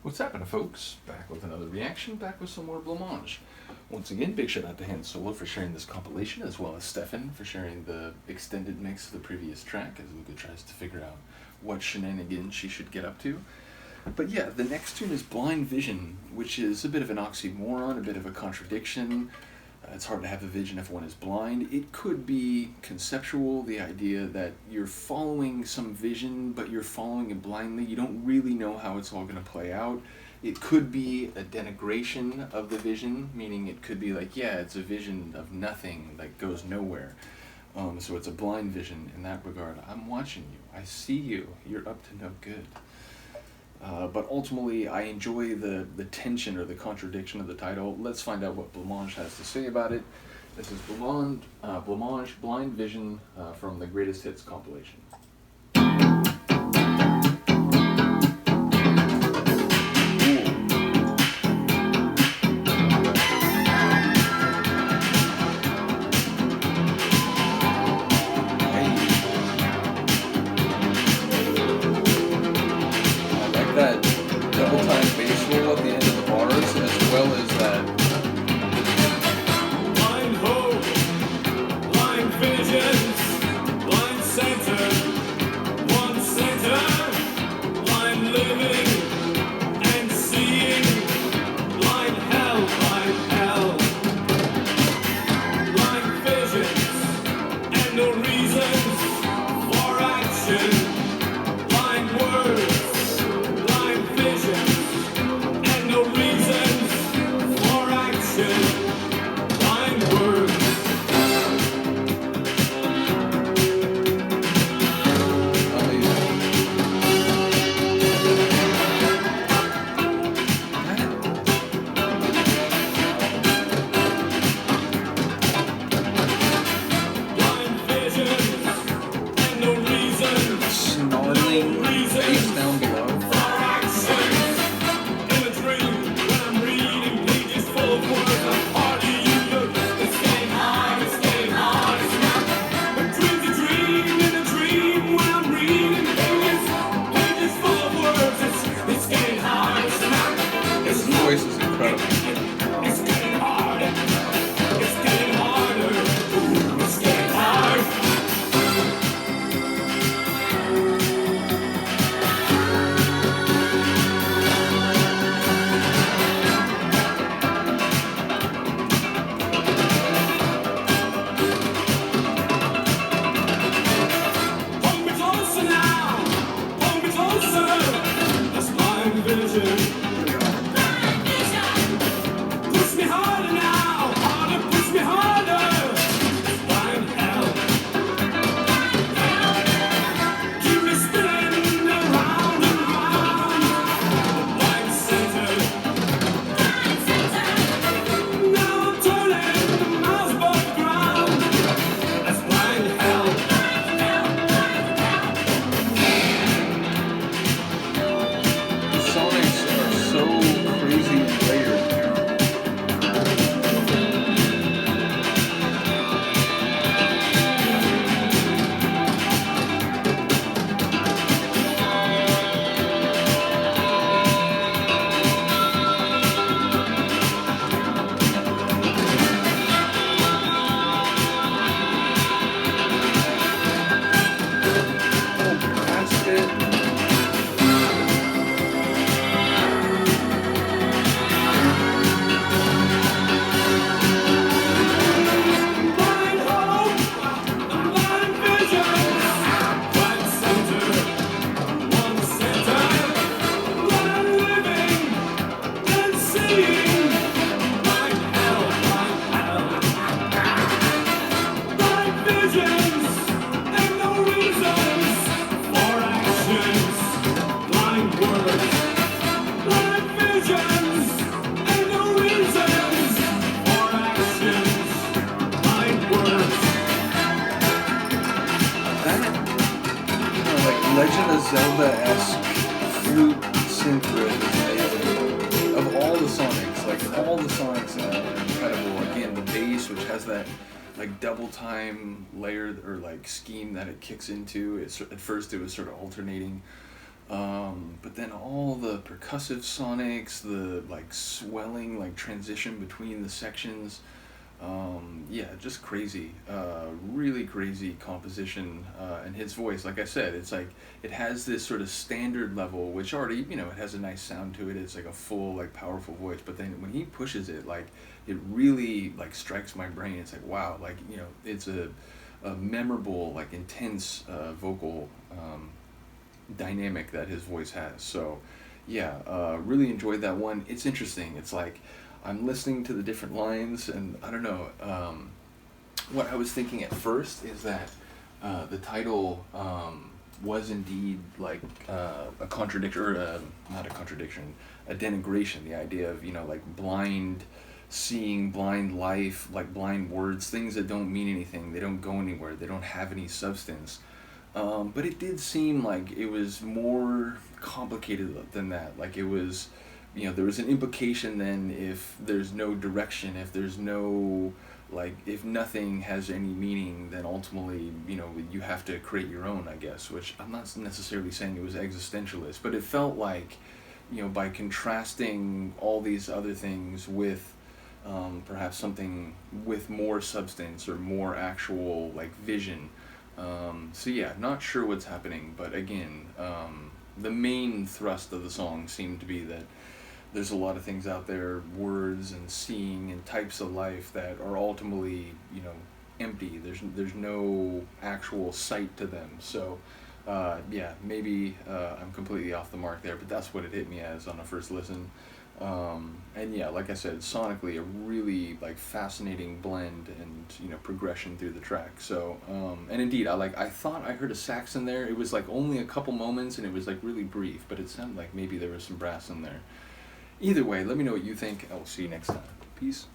What's happening, folks? Back with another reaction, back with some more Blancmange. Once again, big shout out to Han Solo for sharing this compilation, as well as Stefan for sharing the extended mix of the previous track, as Luca tries to figure out what shenanigans she should get up to. But yeah, the next tune is Blind Vision, which is a bit of an oxymoron, a bit of a contradiction. It's hard to have a vision if one is blind. It could be conceptual, the idea that you're following some vision, but you're following it blindly. You don't really know how it's all going to play out. It could be a denigration of the vision, meaning it could be like, yeah, it's a vision of nothing that goes nowhere. So it's a blind vision in that regard. I'm watching you. I see you. You're up to no good. But ultimately, I enjoy the tension or the contradiction of the title. Let's find out what Blancmange has to say about it. This is Blancmange Blind Vision from the Greatest Hits compilation. That double time bass roll at the end of the bars, as well as that blind hope, blind visions, blind center, one center, blind living and seeing, blind hell, blind visions and no reasons for action, blind words. Legend of Zelda-esque flute synth riff is amazing. Of all the Sonics are incredible. Again, the bass, which has that like double time layer or like scheme that it kicks into. At first it was sort of alternating But then all the percussive sonics, the like swelling, like transition between the sections, yeah, just crazy, really crazy composition, and his voice. Like I said, it's like it has this sort of standard level, which already, it has a nice sound to it. It's like a full, like powerful voice. But then when he pushes it, like it really like strikes my brain. It's like wow, like it's a memorable, like intense vocal dynamic that his voice has. So, yeah, really enjoyed that one. It's interesting. It's like I'm listening to the different lines, and I don't know. What I was thinking at first is that the title was indeed like a contradiction, or not a contradiction, a denigration. The idea of like blind seeing, blind life, like blind words, things that don't mean anything. They don't go anywhere. They don't have any substance. But it did seem like it was more complicated than that. Like it was, there was an implication then if there's no direction, if there's no, like, if nothing has any meaning, then ultimately, you have to create your own, I guess, which I'm not necessarily saying it was existentialist, but it felt like, by contrasting all these other things with perhaps something with more substance or more actual, like, vision. So yeah, not sure what's happening, but again, the main thrust of the song seemed to be that there's a lot of things out there, words and seeing and types of life that are ultimately, empty. There's no actual sight to them. So, yeah, maybe I'm completely off the mark there, but that's what it hit me as on a first listen. And yeah, like I said, sonically a really like fascinating blend and progression through the track. So and indeed, I thought I heard a sax in there. It was like only a couple moments, and it was like really brief, but it sounded like maybe there was some brass in there. Either way, let me know what you think. I will see you next time. Peace.